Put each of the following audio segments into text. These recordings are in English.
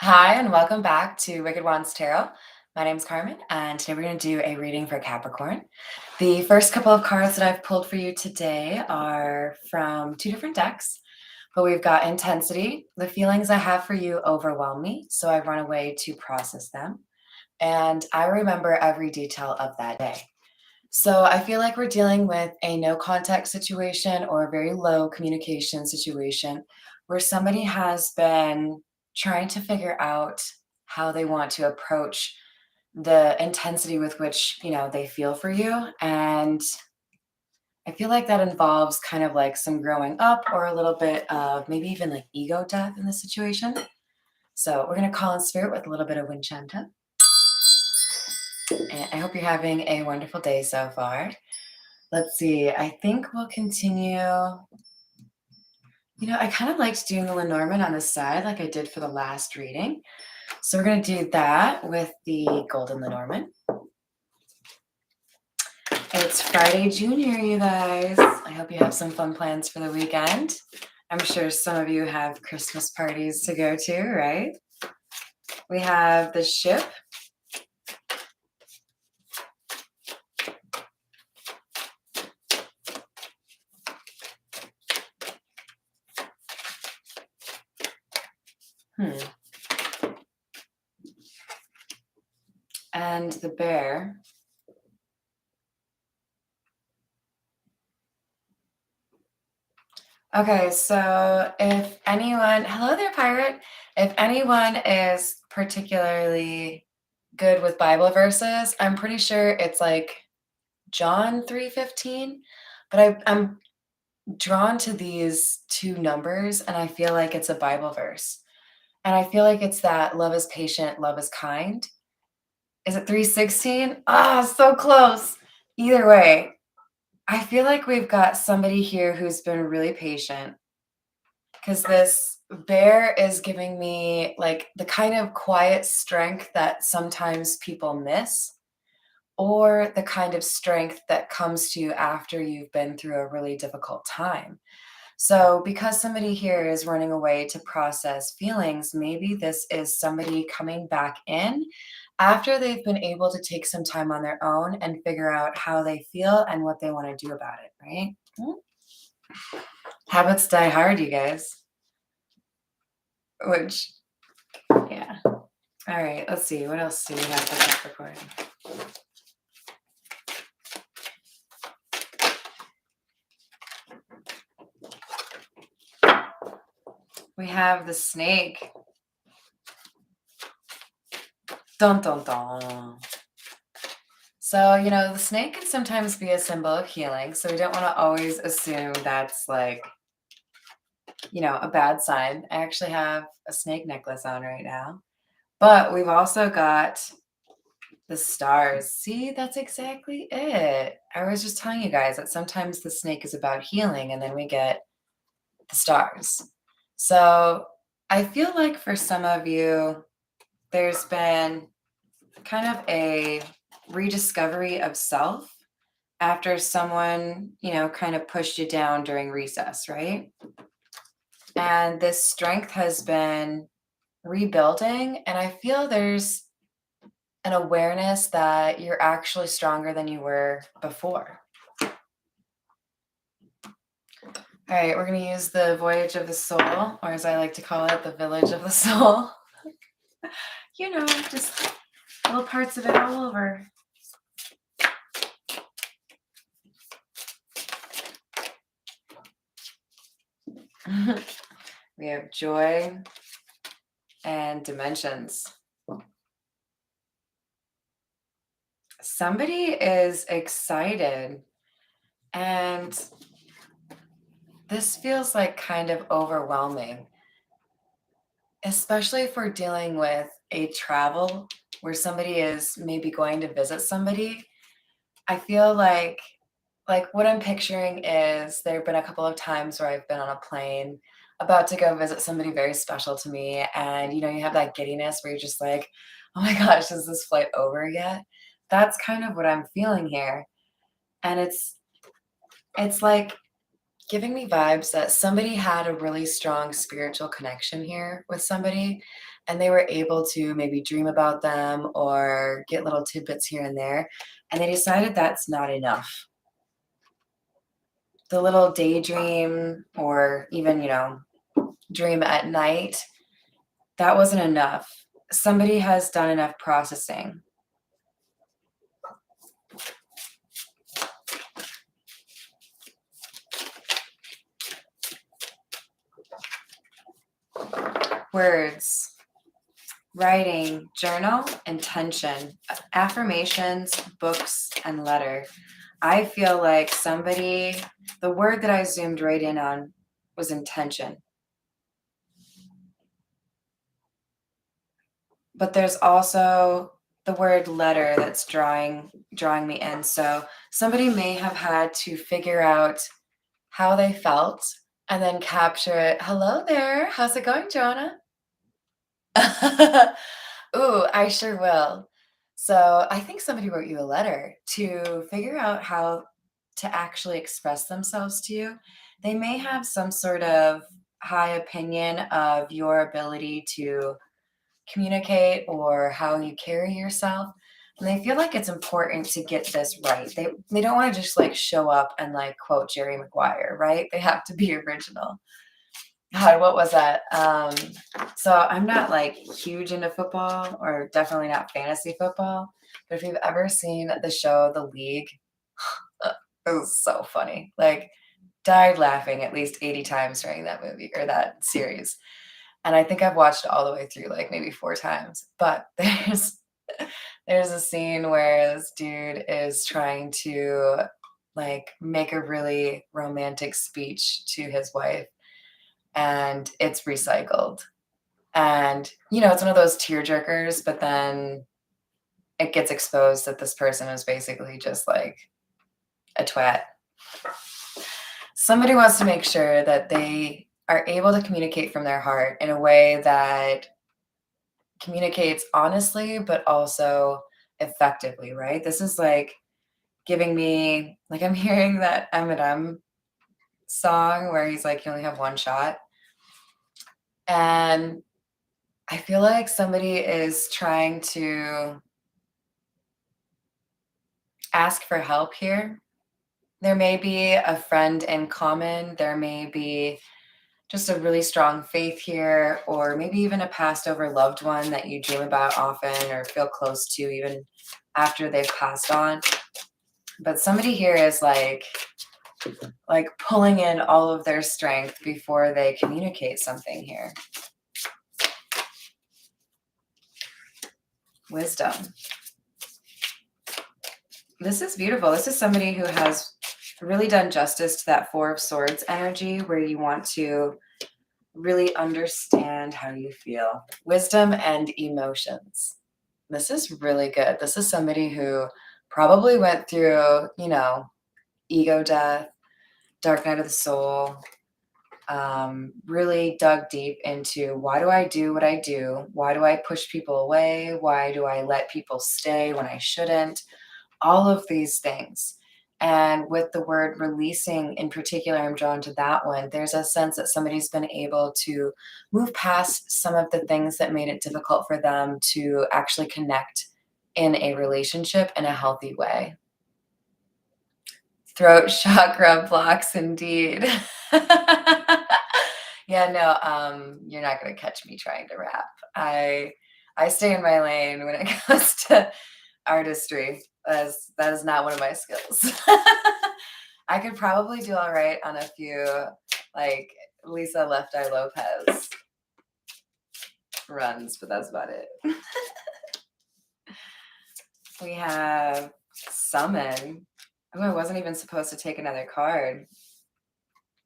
Hi, and welcome back to Wicked Wands Tarot. My name's Carmen, and today we're going to do a reading for Capricorn. The first couple of cards that I've pulled for you today are from two different decks, but we've got Intensity. The feelings I have for you overwhelm me, so I run away to process them, and I remember every detail of that day. So I feel like we're dealing with a no contact situation or a very low communication situation where somebody has been trying to figure out how they want to approach the intensity with which, they feel for you. And I feel like that involves kind of like some growing up or a little bit of maybe even like ego death in the situation. So we're going to call in spirit with a little bit of Winchanta. And I hope you're having a wonderful day so far. Let's see. I think we'll continue. I kind of liked doing the Lenormand on the side like I did for the last reading. So we're going to do that with the Golden Lenormand. It's Friday Junior, you guys. I hope you have some fun plans for the weekend. I'm sure some of you have Christmas parties to go to, right? We have the Ship. And the Bear. Okay, so if anyone, hello there, pirate. If anyone is particularly good with Bible verses, I'm pretty sure it's like John 3:15, but I'm drawn to these two numbers and I feel like it's a Bible verse. And I feel like it's that love is patient, love is kind. Is it 3:16? Ah, so close. Either way, I feel like we've got somebody here who's been really patient because this bear is giving me like the kind of quiet strength that sometimes people miss, or the kind of strength that comes to you after you've been through a really difficult time. So, because somebody here is running away to process feelings, maybe this is somebody coming back in after they've been able to take some time on their own and figure out how they feel and what they want to do about it, right? Habits die hard, you guys. Which, yeah. All right, let's see. What else do we have for Capricorn? We have the Snake. Dun dun dun. So, the snake can sometimes be a symbol of healing. So we don't want to always assume that's like, a bad sign. I actually have a snake necklace on right now. But we've also got the stars. See, that's exactly it. I was just telling you guys that sometimes the snake is about healing and then we get the stars. So I feel like for some of you, there's been kind of a rediscovery of self after someone, kind of pushed you down during recess, right? And this strength has been rebuilding. And I feel there's an awareness that you're actually stronger than you were before. All right, we're going to use the Voyage of the Soul, or as I like to call it, the Village of the Soul. Just little parts of it all over. We have Joy and Dimensions. Somebody is excited, and this feels like kind of overwhelming, especially if we're dealing with a travel where somebody is maybe going to visit somebody. I feel like what I'm picturing is there have been a couple of times where I've been on a plane about to go visit somebody very special to me, and you have that giddiness where you're just like, oh my gosh, is this flight over yet? That's kind of what I'm feeling here. And it's like giving me vibes that somebody had a really strong spiritual connection here with somebody, and they were able to maybe dream about them or get little tidbits here and there, and they decided that's not enough. The little daydream or even, dream at night, that wasn't enough. Somebody has done enough processing. Words, writing, journal, intention, affirmations, books, and letter. I feel like the word that I zoomed right in on was intention. But there's also the word letter that's drawing me in. So somebody may have had to figure out how they felt and then capture it. Hello there. How's it going, Joanna? Ooh, I sure will. So I think somebody wrote you a letter to figure out how to actually express themselves to you. They may have some sort of high opinion of your ability to communicate or how you carry yourself. And they feel like it's important to get this right. They don't want to just like show up and like quote Jerry Maguire, right? They have to be original. God, what was that? So I'm not like huge into football or definitely not fantasy football. But if you've ever seen the show The League, it was so funny. Like died laughing at least 80 times during that movie or that series. And I think I've watched it all the way through like maybe 4 times. But there's a scene where this dude is trying to like make a really romantic speech to his wife and it's recycled. And, it's one of those tear jerkers, but then it gets exposed that this person is basically just like a twat. Somebody wants to make sure that they are able to communicate from their heart in a way that communicates honestly, but also effectively, right? This is like giving me, like, I'm hearing that Eminem song where he's like, you only have one shot. And I feel like somebody is trying to ask for help here. There may be a friend in common. There may be just a really strong faith here, or maybe even a passed over loved one that you dream about often or feel close to even after they've passed on. But somebody here is like pulling in all of their strength before they communicate something here. Wisdom. This is beautiful. This is somebody who has really done justice to that Four of Swords energy where you want to really understand how you feel. Wisdom and emotions. This is really good. This is somebody who probably went through, ego death, dark night of the soul, really dug deep into why do I do what I do? Why do I push people away? Why do I let people stay when I shouldn't? All of these things. And with the word releasing in particular, I'm drawn to that one. There's a sense that somebody's been able to move past some of the things that made it difficult for them to actually connect in a relationship in a healthy way. Throat chakra blocks, indeed. Yeah, no, you're not going to catch me trying to rap. I stay in my lane when it comes to artistry. That is not one of my skills. I could probably do all right on a few, like Lisa Left Eye Lopez runs, but that's about it. We have Summon. Oh, I wasn't even supposed to take another card.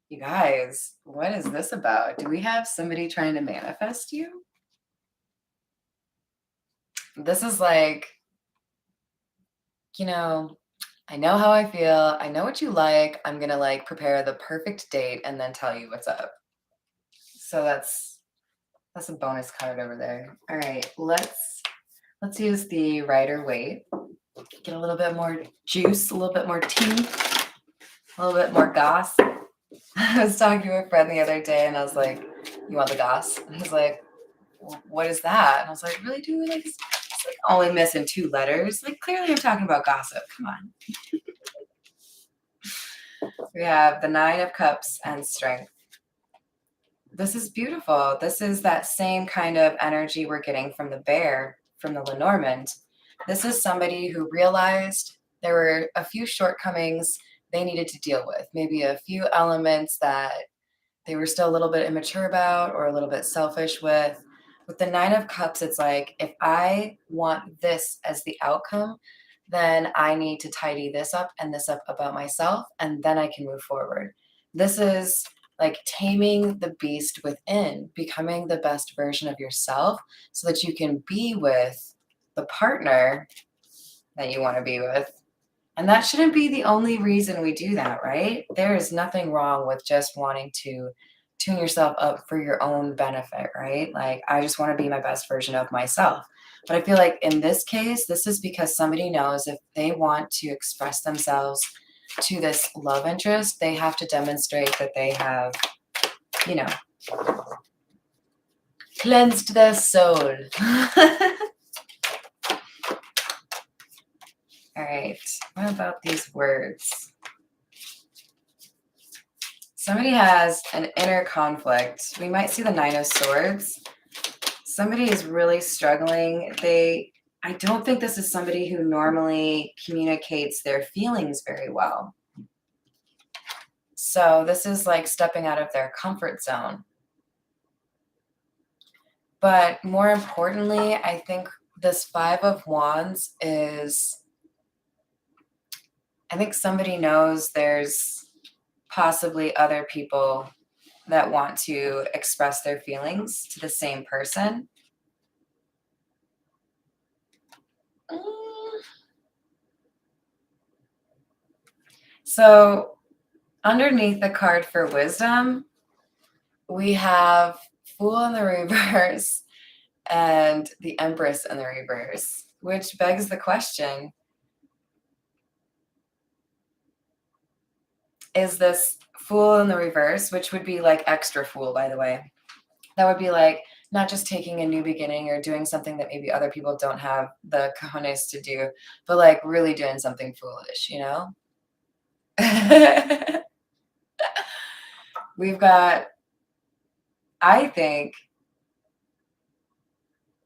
You guys, what is this about? Do we have somebody trying to manifest you? This is like, I know how I feel. I know what you like. I'm going to like prepare the perfect date and then tell you what's up. So that's a bonus card over there. All right, let's use the Rider-Waite. Get a little bit more juice, a little bit more tea, a little bit more goss. I was talking to a friend the other day and I was like, you want the goss? And he's like, what is that? And I was like, really, dude? Like, it's like only missing 2 letters. Like, clearly I'm talking about gossip. Come on. We have the 9 of Cups and Strength. This is beautiful. This is that same kind of energy we're getting from the bear, from the Lenormand. This is somebody who realized there were a few shortcomings they needed to deal with, maybe a few elements that they were still a little bit immature about or a little bit selfish with. With the 9 of Cups, it's like, if I want this as the outcome, then I need to tidy this up about myself, and then I can move forward. This is like taming the beast within, becoming the best version of yourself so that you can be with the partner that you want to be with. And that shouldn't be the only reason we do that, right? There is nothing wrong with just wanting to tune yourself up for your own benefit, right? Like, I just want to be my best version of myself. But I feel like in this case, this is because somebody knows if they want to express themselves to this love interest, they have to demonstrate that they have, you know, cleansed their soul. All right, what about these words? Somebody has an inner conflict. We might see the 9 of Swords. Somebody is really struggling. I don't think this is somebody who normally communicates their feelings very well. So this is like stepping out of their comfort zone. But more importantly, I think this 5 of Wands is, I think somebody knows there's possibly other people that want to express their feelings to the same person. So underneath the card for wisdom, we have Fool in the reverse and the Empress in the reverse, which begs the question, is this Fool in the reverse, which would be like extra fool, by the way. That would be like not just taking a new beginning or doing something that maybe other people don't have the cojones to do, but like really doing something foolish, you know? We've got, I think,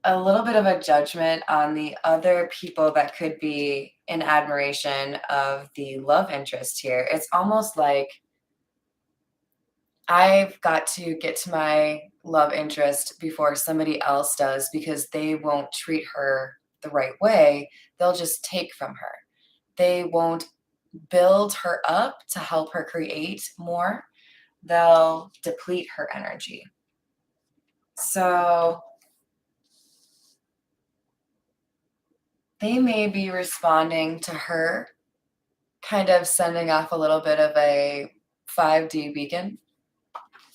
a little bit of a judgment on the other people that could be in admiration of the love interest here. It's almost like I've got to get to my love interest before somebody else does because they won't treat her the right way. They'll just take from her. They won't build her up to help her create more. They'll deplete her energy. So they may be responding to her, kind of sending off a little bit of a 5D beacon.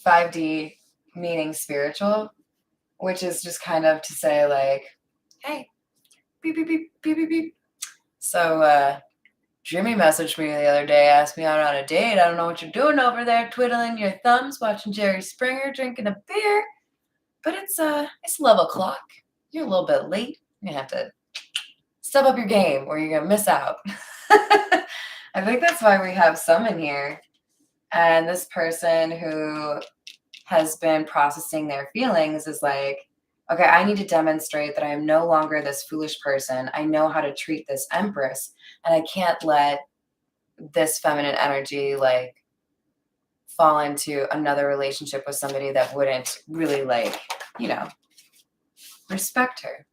5D meaning spiritual, which is just kind of to say like, hey, beep, beep, beep, beep, beep, beep. So Jimmy messaged me the other day, asked me out on a date. I don't know what you're doing over there, twiddling your thumbs, watching Jerry Springer, drinking a beer. But it's 11 o'clock. You're a little bit late. You're gonna have to step up your game or you're gonna miss out. I think that's why we have some in here. And this person who has been processing their feelings is like, okay, I need to demonstrate that I am no longer this foolish person. I know how to treat this Empress, and I can't let this feminine energy like fall into another relationship with somebody that wouldn't really like, you know, respect her.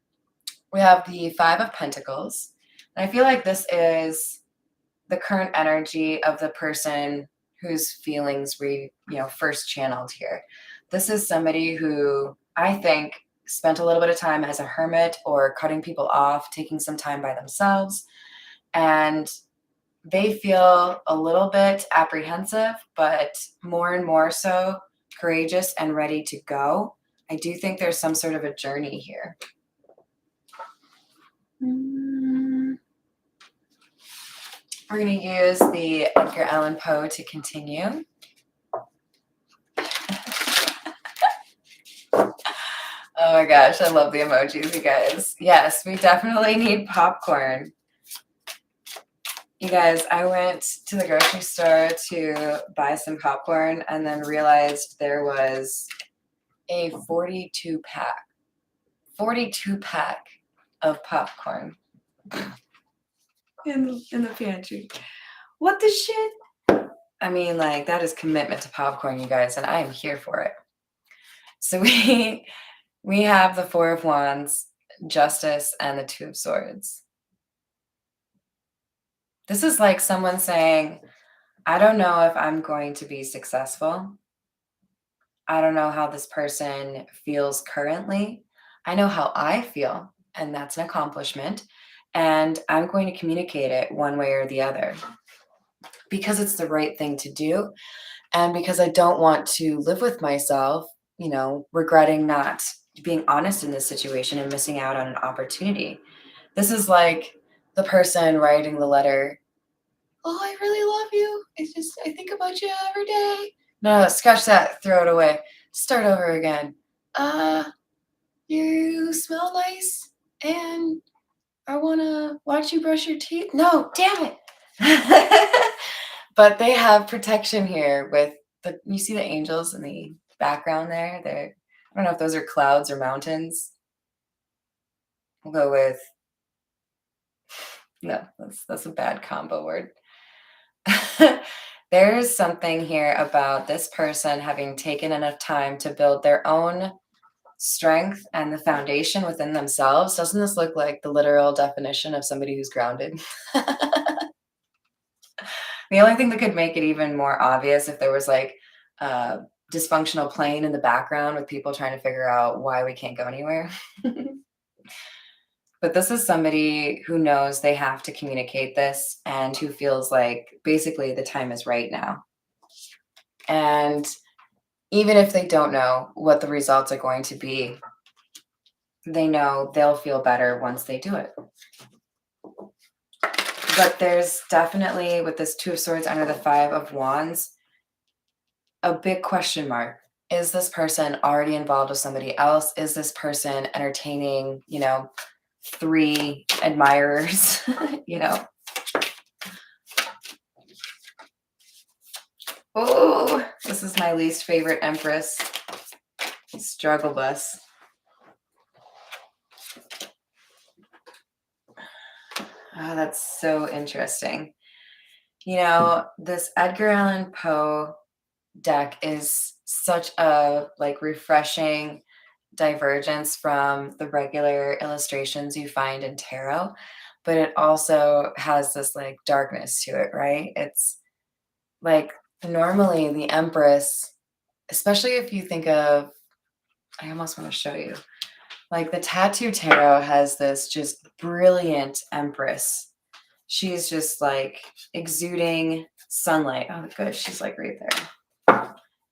We have the 5 of Pentacles, and I feel like this is the current energy of the person whose feelings we, first channeled here. This is somebody who I think spent a little bit of time as a hermit or cutting people off, taking some time by themselves, and they feel a little bit apprehensive, but more and more so courageous and ready to go. I do think there's some sort of a journey here. We're going to use the Edgar Allan Poe to continue. Oh my gosh, I love the emojis, you guys. Yes, we definitely need popcorn. You guys, I went to the grocery store to buy some popcorn and then realized there was a 42 pack, 42 pack of popcorn in the pantry. What the shit? I mean, like, that is commitment to popcorn, you guys, and I am here for it. So we have the Four of Wands, Justice, and the Two of Swords. This is like someone saying, I don't know if I'm going to be successful. I don't know how this person feels currently. I know how I feel, and that's an accomplishment. And I'm going to communicate it one way or the other because it's the right thing to do. And because I don't want to live with myself, regretting not being honest in this situation and missing out on an opportunity. This is like the person writing the letter. Oh, I really love you. I think about you every day. No, scratch that. Throw it away. Start over again. Uh, you smell nice and I want to watch you brush your teeth. No, damn it. But they have protection here with you see the angels in the background there? I don't know if those are clouds or mountains. We'll go with, no, that's a bad combo word. There's something here about this person having taken enough time to build their own strength and the foundation within themselves. Doesn't this look like the literal definition of somebody who's grounded? The only thing that could make it even more obvious if there was like a dysfunctional plane in the background with people trying to figure out why we can't go anywhere. But this is somebody who knows they have to communicate this and who feels like basically the time is right now. And even if they don't know what the results are going to be, they know they'll feel better once they do it. But there's definitely, with this Two of Swords under the Five of Wands, a big question mark. Is this person already involved with somebody else? Is this person entertaining, three admirers? Oh, this is my least favorite Empress. Struggle bus. Oh, that's so interesting. This Edgar Allan Poe deck is such a refreshing divergence from the regular illustrations you find in tarot, but it also has this darkness to it, right? It's like normally the Empress, especially if you think of, I almost want to show you, like the Tattoo Tarot has this just brilliant Empress. She's just like exuding sunlight. Oh, good. She's like right there.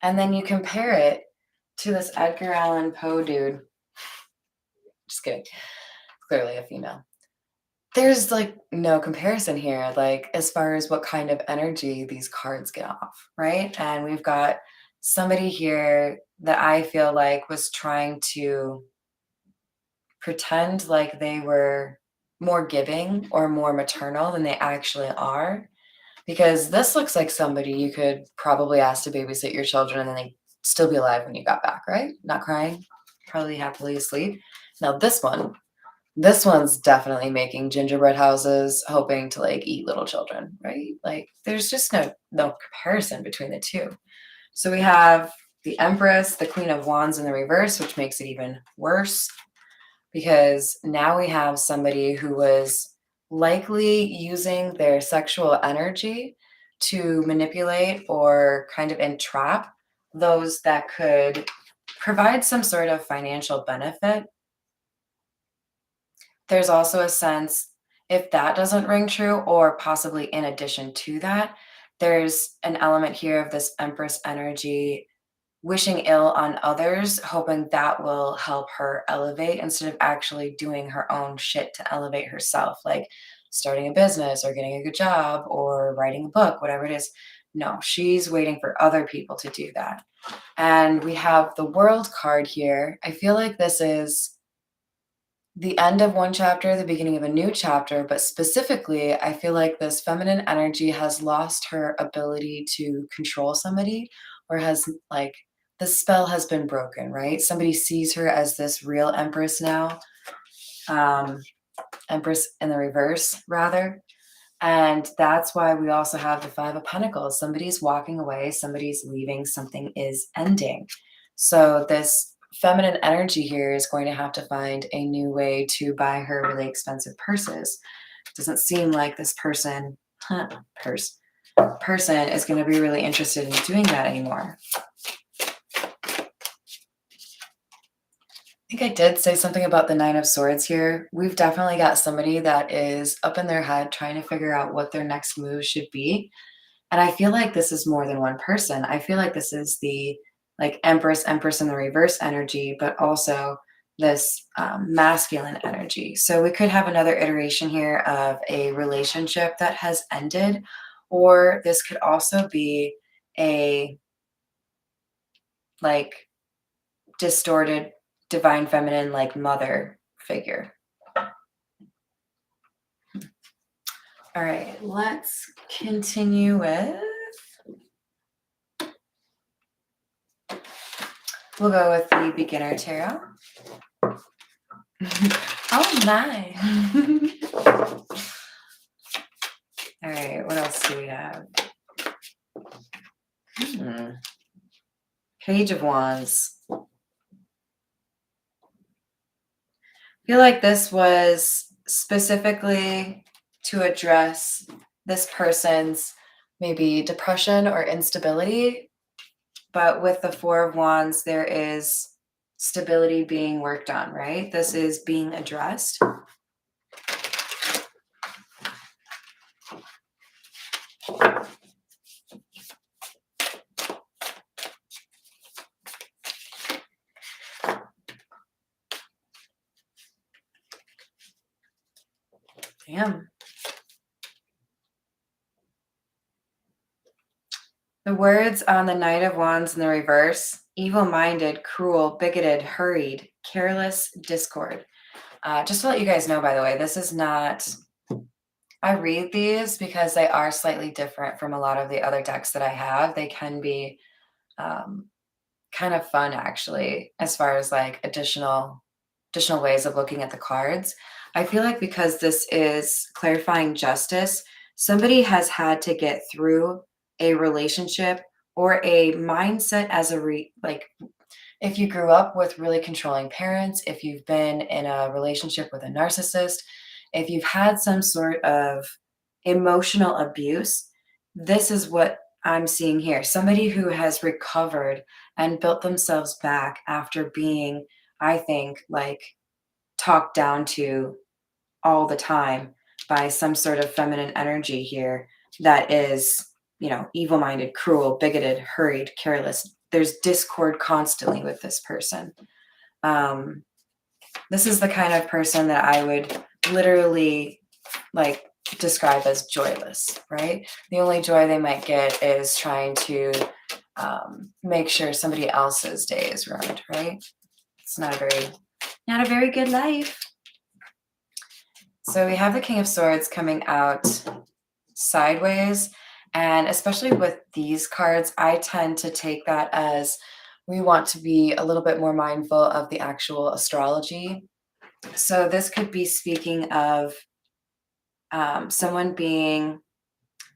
And then you compare it to this Edgar Allan Poe dude. Just kidding. Clearly a female. There's no comparison here, as far as what kind of energy these cards get off, right? And we've got somebody here that I feel like was trying to pretend like they were more giving or more maternal than they actually are. Because this looks like somebody you could probably ask to babysit your children and then they'd still be alive when you got back, right? Not crying, probably happily asleep. Now this one's definitely making gingerbread houses, hoping to eat little children, right? There's just no comparison between the two. So we have the Empress, the Queen of Wands in the reverse, which makes it even worse because now we have somebody who was likely using their sexual energy to manipulate or kind of entrap those that could provide some sort of financial benefit. There's also a sense, if that doesn't ring true, or possibly in addition to that, there's an element here of this Empress energy wishing ill on others, hoping that will help her elevate instead of actually doing her own shit to elevate herself, like starting a business or getting a good job or writing a book, whatever it is. No, she's waiting for other people to do that. And we have the World card here. I feel like this is the end of one chapter, the beginning of a new chapter, but specifically, I feel like this feminine energy has lost her ability to control somebody, or has like the spell has been broken, right? Somebody sees her as this real empress now, um, empress in the reverse, rather. And that's why we also have the Five of Pentacles. Somebody's walking away, somebody's leaving, something is ending. So this feminine energy here is going to have to find a new way to buy her really expensive purses. Doesn't seem like this person is going to be really interested in doing that anymore. I think I did say something about the Nine of Swords here. We've definitely got somebody that is up in their head trying to figure out what their next move should be. And I feel like this is more than one person. I feel like this is the like Empress in the reverse energy, but also this masculine energy. So we could have another iteration here of a relationship that has ended, or this could also be a like distorted divine feminine like mother figure. All right, let's continue with, we'll go with the beginner tarot. Oh my. All right, what else do we have? Page of Wands. I feel like this was specifically to address this person's maybe depression or instability. But with the Four of Wands, there is stability being worked on, right? This is being addressed. Damn. The words on the Knight of Wands in the reverse: evil-minded, cruel, bigoted, hurried, careless, discord. Just to let you guys know, by the way, this is not, I read these because they are slightly different from a lot of the other decks that I have. They can be kind of fun, actually, as far as like additional ways of looking at the cards. I feel like because this is clarifying justice, somebody has had to get through a relationship or a mindset as like if you grew up with really controlling parents, if you've been in a relationship with a narcissist, if you've had some sort of emotional abuse, this is what I'm seeing here. Somebody who has recovered and built themselves back after being, I think, like talked down to all the time by some sort of feminine energy here that is, evil-minded, cruel, bigoted, hurried, careless. There's discord constantly with this person. This is the kind of person that I would literally like describe as joyless, right? The only joy they might get is trying to make sure somebody else's day is ruined, right? It's not a very good life. So we have the King of Swords coming out sideways. And especially with these cards, I tend to take that as we want to be a little bit more mindful of the actual astrology. So this could be speaking of someone being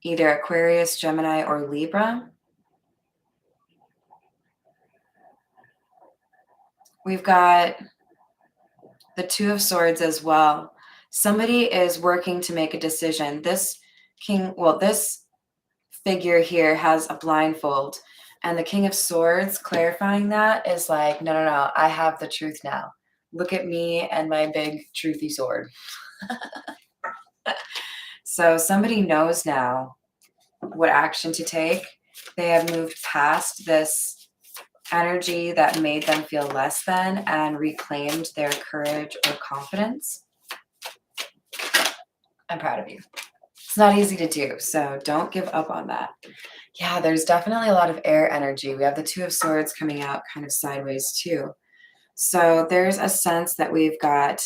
either Aquarius, Gemini, or Libra. We've got the Two of Swords as well. Somebody is working to make a decision. This figure here has a blindfold, and the King of Swords clarifying that is like, no, I have the truth now. Look at me and my big truthy sword. So somebody knows now what action to take. They have moved past this energy that made them feel less than and reclaimed their courage or confidence. I'm proud of you. It's not easy to do, so don't give up on that. Yeah, there's definitely a lot of air energy. We have the Two of Swords coming out kind of sideways too. So there's a sense that we've got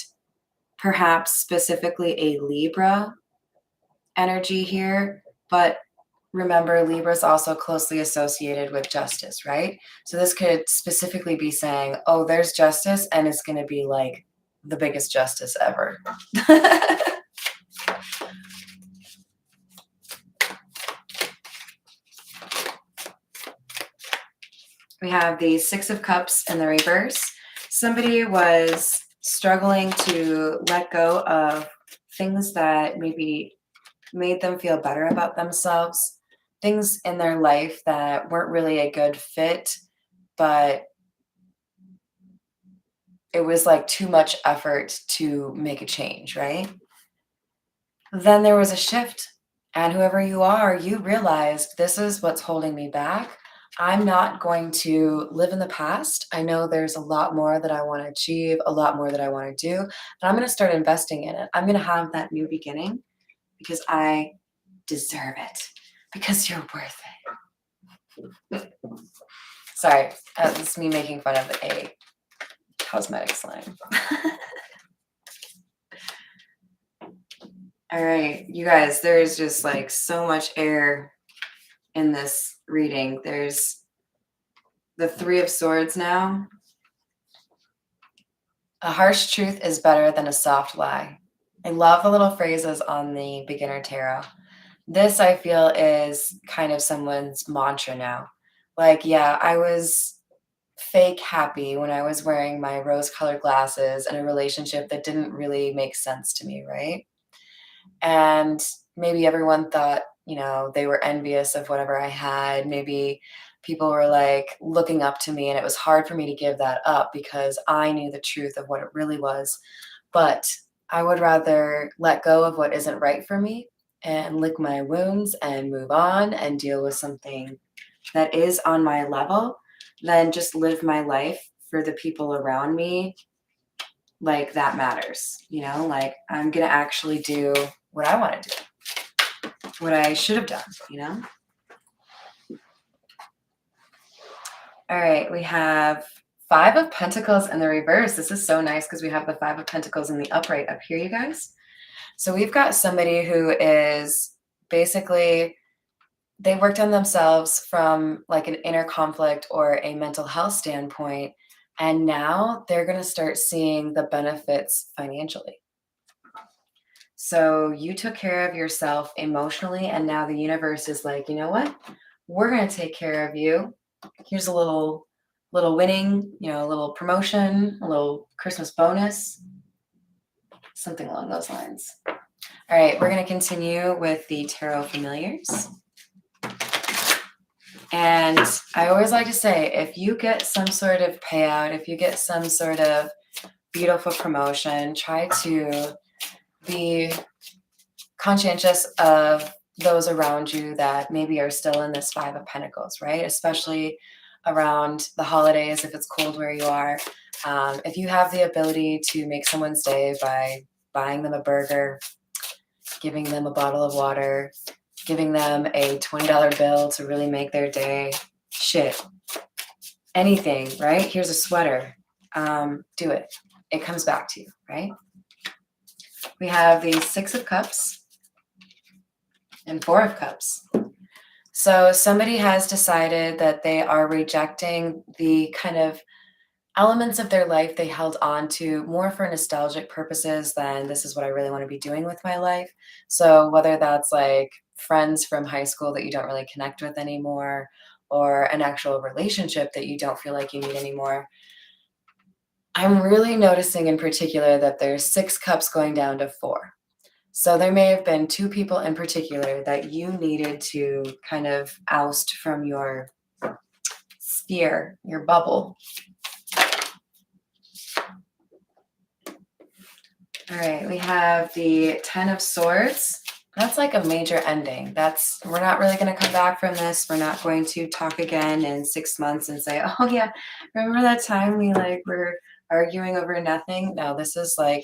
perhaps specifically a Libra energy here, but remember, Libra is also closely associated with justice, right? So this could specifically be saying, oh, there's justice, and it's going to be like the biggest justice ever. We have the Six of Cups in the reverse. Somebody was struggling to let go of things that maybe made them feel better about themselves, things in their life that weren't really a good fit, but it was like too much effort to make a change, right? Then there was a shift, and whoever you are, you realized this is what's holding me back. I'm not going to live in the past. I know there's a lot more that I want to achieve, a lot more that I want to do, and I'm going to start investing in it. I'm going to have that new beginning because I deserve it, because you're worth it. Sorry, this is me making fun of a cosmetic slang. All right, you guys, there's just like so much air in this reading. There's the Three of Swords now. A harsh truth is better than a soft lie. I love the little phrases on the beginner tarot. This, I feel, is kind of someone's mantra now. Like, yeah, I was fake happy when I was wearing my rose-colored glasses in a relationship that didn't really make sense to me, right? And maybe everyone thought, they were envious of whatever I had. Maybe people were like looking up to me, and it was hard for me to give that up because I knew the truth of what it really was. But I would rather let go of what isn't right for me and lick my wounds and move on and deal with something that is on my level than just live my life for the people around me like that matters. Like I'm going to actually do what I want to do, what I should have done. All right, we have Five of Pentacles in the reverse. This is so nice because we have the Five of Pentacles in the upright up here, you guys. So we've got somebody who is basically, they worked on themselves from like an inner conflict or a mental health standpoint, and now they're going to start seeing the benefits financially. So you took care of yourself emotionally, and now the universe is like, you know what? We're going to take care of you. Here's a little winning, a little promotion, a little Christmas bonus, something along those lines. All right, we're going to continue with the Tarot Familiars. And I always like to say, if you get some sort of payout, if you get some sort of beautiful promotion, try to be conscientious of those around you that maybe are still in this Five of Pentacles, right? Especially around the holidays, if it's cold where you are. If you have the ability to make someone's day by buying them a burger, giving them a bottle of water, giving them a $20 bill to really make their day, shit, anything, right? Here's a sweater. Do it. It comes back to you, right? We have the Six of Cups and Four of Cups. So somebody has decided that they are rejecting the kind of elements of their life they held on to more for nostalgic purposes than this is what I really want to be doing with my life. So whether that's like friends from high school that you don't really connect with anymore, or an actual relationship that you don't feel like you need anymore, I'm really noticing in particular that there's Six Cups going down to Four. So there may have been two people in particular that you needed to kind of oust from your sphere, your bubble. All right, we have the Ten of Swords. That's like a major ending. We're not really going to come back from this. We're not going to talk again in 6 months and say, oh yeah, remember that time we were arguing over nothing? No, this is like,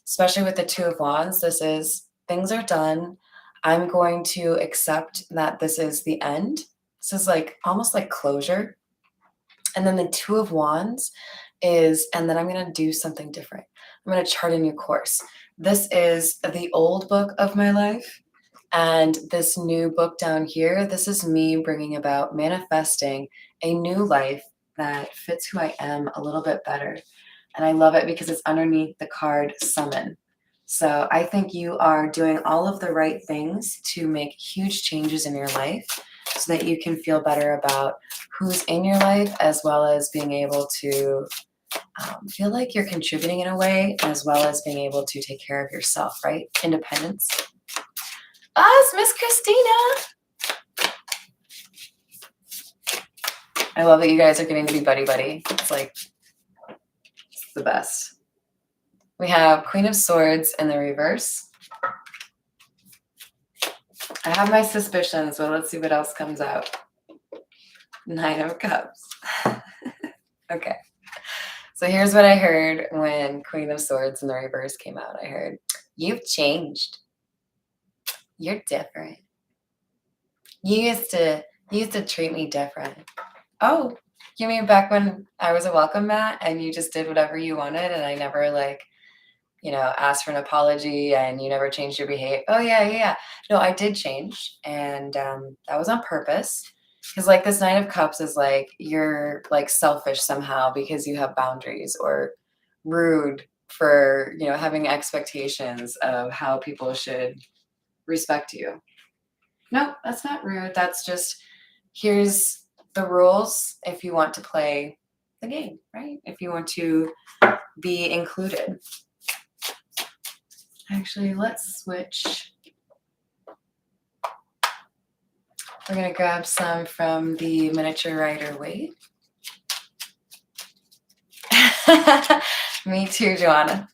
especially with the Two of Wands, this is things are done. I'm going to accept that this is the end. This is like almost like closure. And then the Two of Wands is, and then I'm going to do something different. I'm going to chart a new course. This is the old book of my life. And this new book down here, this is me bringing about manifesting a new life that fits who I am a little bit better. And I love it because it's underneath the card Summon. So I think you are doing all of the right things to make huge changes in your life so that you can feel better about who's in your life, as well as being able to feel like you're contributing in a way, as well as being able to take care of yourself, right? Independence. Ah, it's Miss Christina. I love that you guys are getting to be buddy-buddy. It's like, it's the best. We have Queen of Swords in the reverse. I have my suspicions, but let's see what else comes out. Nine of Cups. Okay. So here's what I heard when Queen of Swords in the reverse came out. I heard, you've changed. You're different. You used to treat me different. Oh, you mean back when I was a welcome mat and you just did whatever you wanted and I never asked for an apology and you never changed your behavior? Oh yeah. No, I did change, and that was on purpose. Because like this Nine of Cups is like you're like selfish somehow because you have boundaries, or rude for having expectations of how people should respect you. No, that's not rude. That's just, here's the rules if you want to play the game, right? If you want to be included. Actually, let's switch. We're going to grab some from the miniature rider weight. Me too, Joanna.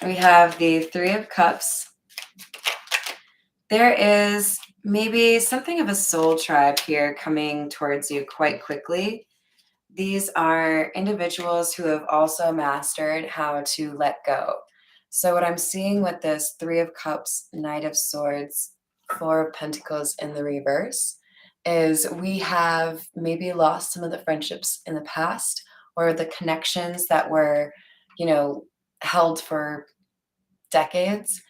We have the Three of Cups. There is maybe something of a soul tribe here coming towards you quite quickly. These are individuals who have also mastered how to let go. So what I'm seeing with this Three of Cups, Knight of Swords, Four of Pentacles in the reverse is we have maybe lost some of the friendships in the past, or the connections that were, held for decades,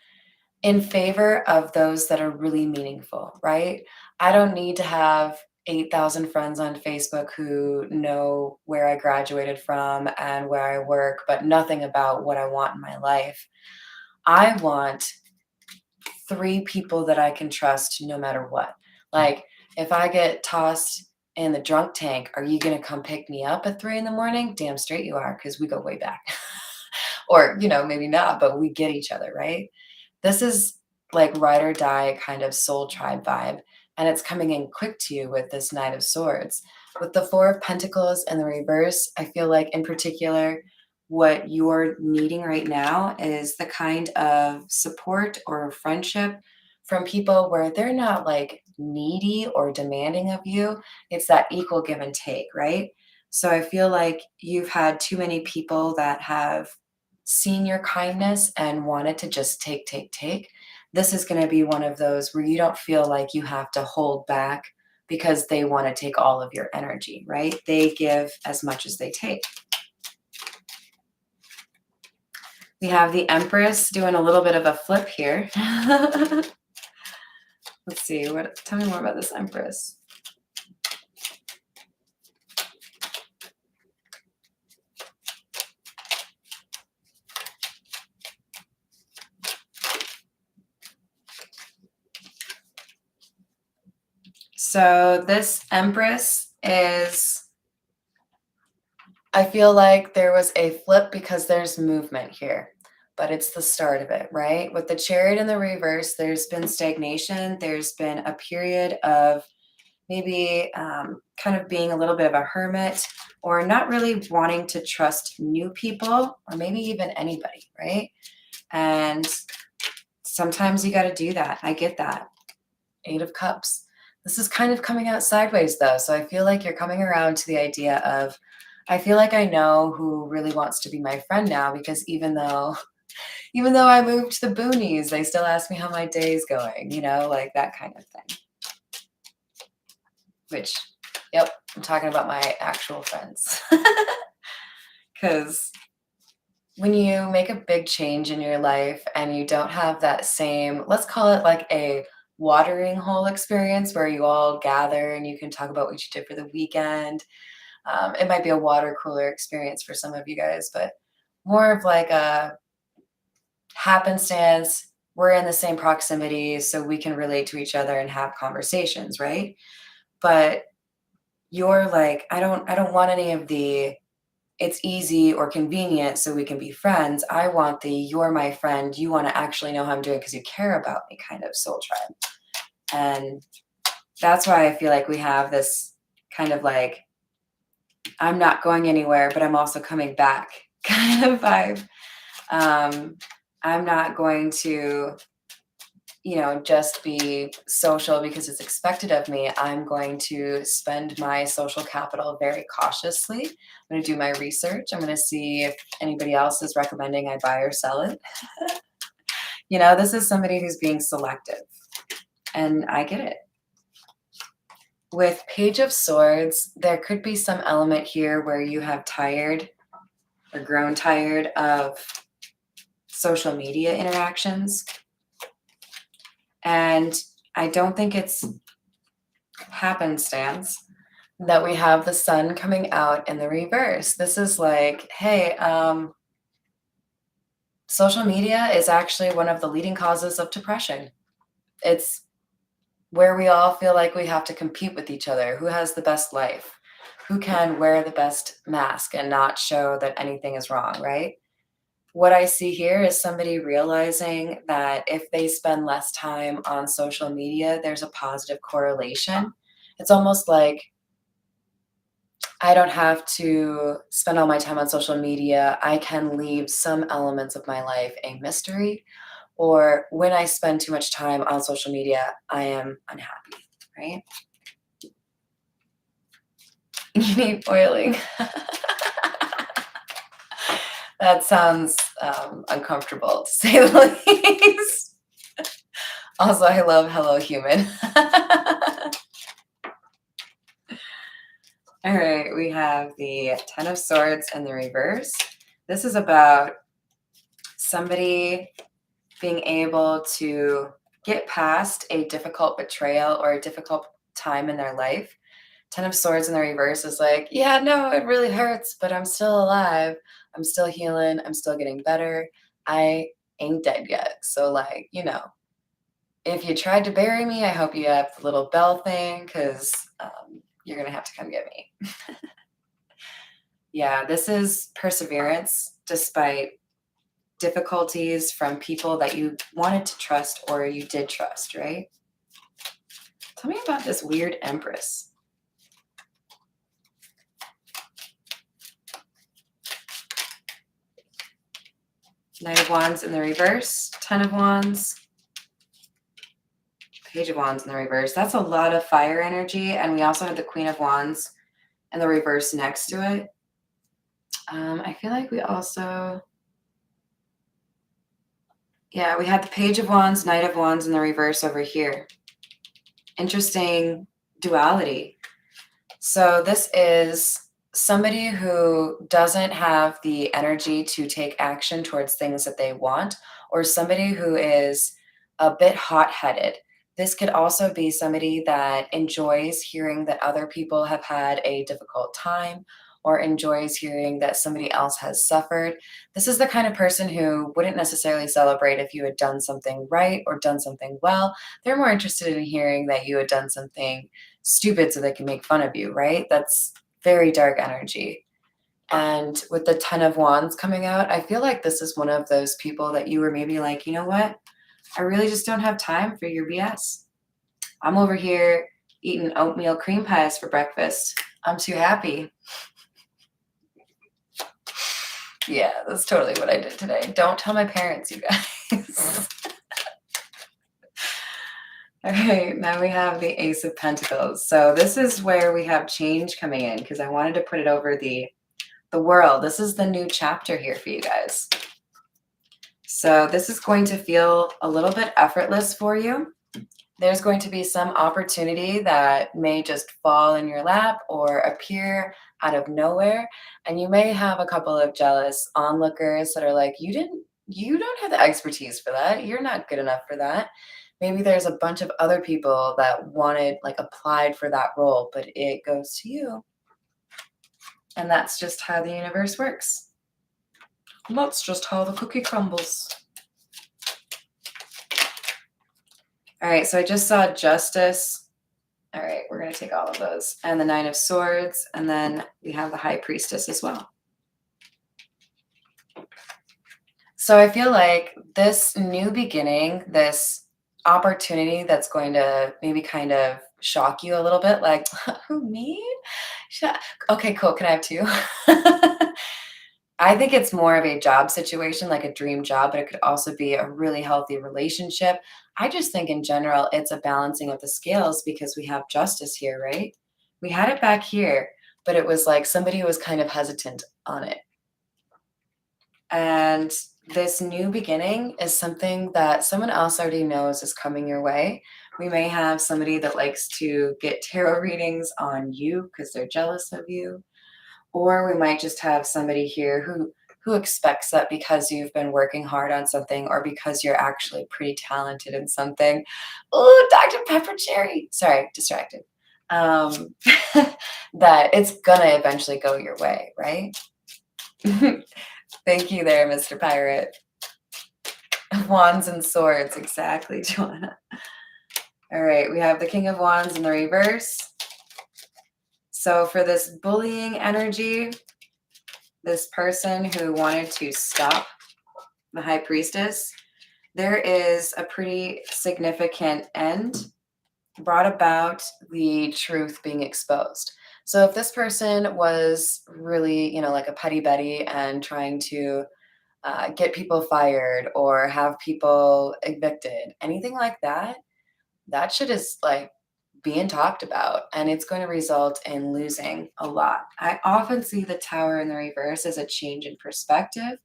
in favor of those that are really meaningful, right? I don't need to have 8,000 friends on Facebook who know where I graduated from and where I work, but nothing about what I want in my life. I want 3 people that I can trust no matter what. Like, if I get tossed in the drunk tank, are you going to come pick me up at 3 in the morning? Damn straight you are, because we go way back. Or, maybe not, but we get each other, right? This is like ride or die kind of soul tribe vibe. And it's coming in quick to you with this Knight of Swords. With the Four of Pentacles and the reverse, I feel like in particular, what you're needing right now is the kind of support or friendship from people where they're not like needy or demanding of you. It's that equal give and take, right? So I feel like you've had too many people that have seen your kindness and wanted to just take. This is going to be one of those where you don't feel like you have to hold back because they want to take all of your energy, right? They give as much as they take. We have the Empress doing a little bit of a flip here. Let's see, tell me more about this Empress. So this Empress is, I feel like there was a flip because there's movement here, but it's the start of it, right? With the Chariot in the reverse, there's been stagnation. There's been a period of maybe kind of being a little bit of a hermit, or not really wanting to trust new people, or maybe even anybody, right? And sometimes you got to do that. I get that. Eight of Cups. This is kind of coming out sideways though. So I feel like you're coming around to the idea of, I feel like I know who really wants to be my friend now, because even though Even though I moved to the boonies, they still ask me how my day's going, like that kind of thing. Which, yep, I'm talking about my actual friends. Because when you make a big change in your life and you don't have that same, let's call it like a watering hole experience where you all gather and you can talk about what you did for the weekend. It might be a water cooler experience for some of you guys, but more of like a happenstance. We're in the same proximity, so we can relate to each other and have conversations, right? But you're like, I don't want any of the it's easy or convenient so we can be friends. I want the you're my friend, you want to actually know how I'm doing because you care about me kind of soul tribe. And that's why I feel like we have this kind of like, I'm not going anywhere, but I'm also coming back kind of vibe. I'm not going to, just be social because it's expected of me. I'm going to spend my social capital very cautiously. I'm going to do my research. I'm going to see if anybody else is recommending I buy or sell it. This is somebody who's being selective, and I get it. With Page of Swords, there could be some element here where you have tired or grown tired of social media interactions. And I don't think it's happenstance that we have the sun coming out in the reverse. This is like, hey, social media is actually one of the leading causes of depression. It's where we all feel like we have to compete with each other. Who has the best life? Who can wear the best mask and not show that anything is wrong, right? What I see here is somebody realizing that if they spend less time on social media, there's a positive correlation. It's almost like I don't have to spend all my time on social media. I can leave some elements of my life a mystery. Or when I spend too much time on social media, I am unhappy, right? You need oiling. That sounds uncomfortable, to say the least. Also, I love Hello Human. All right, we have the Ten of Swords in the reverse. This is about somebody being able to get past a difficult betrayal or a difficult time in their life. Ten of Swords in the reverse is like, yeah, no, it really hurts, but I'm still alive. I'm still healing. I'm still getting better. I ain't dead yet. So, like, if you tried to bury me, I hope you have the little bell thing because you're going to have to come get me. Yeah, this is perseverance despite difficulties from people that you wanted to trust or you did trust, right? Tell me about this weird Empress. Knight of Wands in the reverse, Ten of Wands, Page of Wands in the reverse. That's a lot of fire energy, and we also have the Queen of Wands in the reverse next to it. I feel like we also... Yeah, we had the Page of Wands, Knight of Wands in the reverse over here. Interesting duality. So this is somebody who doesn't have the energy to take action towards things that they want, or somebody who is a bit hot-headed. This could also be somebody that enjoys hearing that other people have had a difficult time or enjoys hearing that somebody else has suffered. This is the kind of person who wouldn't necessarily celebrate if you had done something right or done something well. They're more interested in hearing that you had done something stupid so they can make fun of you, right? That's very dark energy. And with the Ten of Wands coming out, I feel like this is one of those people that you were maybe like, you know what? I really just don't have time for your BS. I'm over here eating oatmeal cream pies for breakfast. I'm too happy. Yeah, that's totally what I did today. Don't tell my parents, you guys. All right, now we have the Ace of Pentacles. So this is where we have change coming in because I wanted to put it over the world. This is the new chapter here for you guys. So this is going to feel a little bit effortless for you. There's going to be some opportunity that may just fall in your lap or appear out of nowhere. And you may have a couple of jealous onlookers that are like, you don't have the expertise for that. You're not good enough for that. Maybe there's a bunch of other people that wanted, like, applied for that role, but it goes to you. And that's just how the universe works. And that's just how the cookie crumbles. All right, so I just saw justice. All right, we're going to take all of those. And the Nine of Swords, and then we have the High Priestess as well. So I feel like this new beginning, this opportunity that's going to maybe kind of shock you a little bit, like, who, me? Okay, cool. Can I have two? I think it's more of a job situation, like a dream job, but it could also be a really healthy relationship. I just think in general, it's a balancing of the scales because we have justice here, right? We had it back here, but it was like somebody was kind of hesitant on it. And this new beginning is something that someone else already knows is coming your way. We may have somebody that likes to get tarot readings on you because they're jealous of you. Or we might just have somebody here who expects that because you've been working hard on something or because you're actually pretty talented in something. Oh, Dr. Pepper Cherry. Sorry, distracted. Um, that it's gonna eventually go your way, right? Thank you there, Mr. Pirate. Wands and swords, exactly, Joanna. All right, we have the King of Wands in the reverse. So for this bullying energy, this person who wanted to stop the High Priestess, there is a pretty significant end brought about, the truth being exposed. So if this person was really, like a petty Betty and trying to get people fired or have people evicted, anything like that, that shit is like being talked about and it's going to result in losing a lot. I often see the Tower in the reverse as a change in perspective.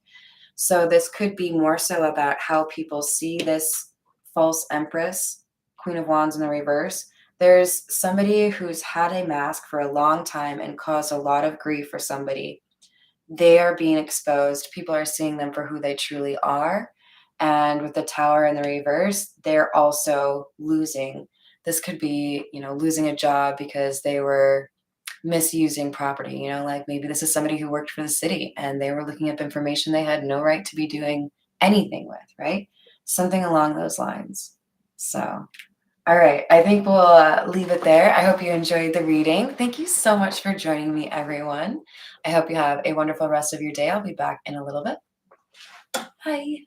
So this could be more so about how people see this false empress, Queen of Wands in the reverse. There's somebody who's had a mask for a long time and caused a lot of grief for somebody. They are being exposed. People are seeing them for who they truly are. And with the Tower in the reverse, they're also losing. This could be, losing a job because they were misusing property. Like maybe this is somebody who worked for the city and they were looking up information they had no right to be doing anything with, right? Something along those lines. So, all right, I think we'll leave it there. I hope you enjoyed the reading. Thank you so much for joining me, everyone. I hope you have a wonderful rest of your day. I'll be back in a little bit. Bye.